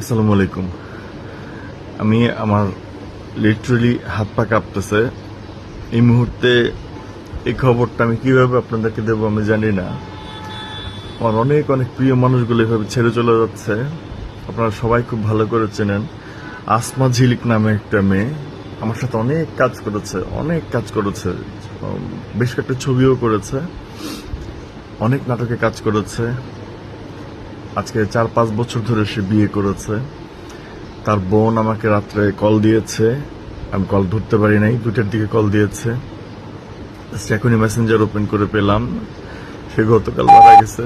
আসসালামু আলাইকুম। আমি আমার লিটারালি হাত পা কাঁপতেছে এই মুহূর্তে। এই খবরটা আমি কিভাবে আপনাদেরকে দেবো আমি জানি না। আমার অনেক অনেক প্রিয় মানুষগুলো এভাবে ছেড়ে চলে যাচ্ছে। আপনারা সবাই খুব ভালো করে চেনেন আসমা ঝিলিক নামে একটা মেয়ে। আমার সাথে অনেক কাজ করেছে, বেশ কয়েকটা ছবিও করেছে, অনেক নাটকে কাজ করেছে। আজকে 4-5 বছর ধরে সে বিয়ে করেছে। তার বোন আমাকে রাত্রে কল দিয়েছে, আমি কল ধরতে পারি নাই, 2টার দিকে কল দিয়েছে। এখনই মেসেঞ্জার ওপেন করে পেলাম সে গতকাল মারা গেছে।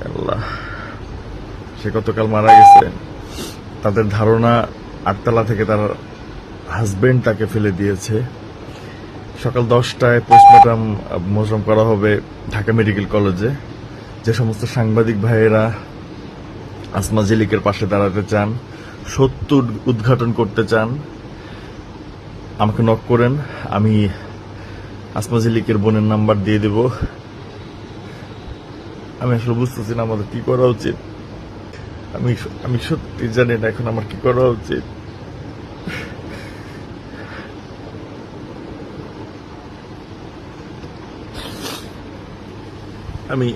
আল্লাহ, সে গতকাল মারা গেছে। তাদের ধারণা 8তলা থেকে তার হাজবেন্ড তাকে ফেলে দিয়েছে। সকাল 10টায় পোস্টমর্টম মোজম করা হবে ঢাকা মেডিকেল কলেজে। যে সমস্ত সাংবাদিক ভাইয়েরা আসমা ঝিলিকের পাশে দাঁড়াতে চান, সত্য উদ্ঘাটন করতে চান, আমাকে নক করেন। আমি আসমা ঝিলিকের বোনের নাম্বার দিয়ে দেব। আমি আসলে বুঝতেছি না আমাদের কি করা উচিত। আমি সত্যি জানি না এখন আমার কি করা উচিত। আমি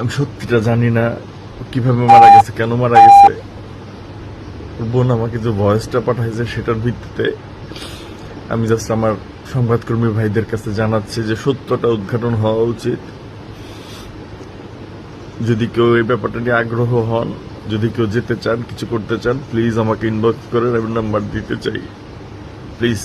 আমি সত্যিটা জানি না কিভাবে মারা গেছে, কেন মারা গেছে। ওর বোন আমাকে যে ভয়েসটা পাঠাইছে সেটার ভিত্তিতে আমি জাস্ট আমার সংবাদকর্মী ভাইদের কাছে জানাচ্ছি যে সত্যটা উদ্ঘাটন হওয়া উচিত। যদি কেউ এই ব্যাপারটা নিয়ে আগ্রহ হন, যদি কেউ যেতে চান, কিছু করতে চান, প্লিজ আমাকে ইনবক্স করেন, আমি নাম্বার দিতে চাই, প্লিজ।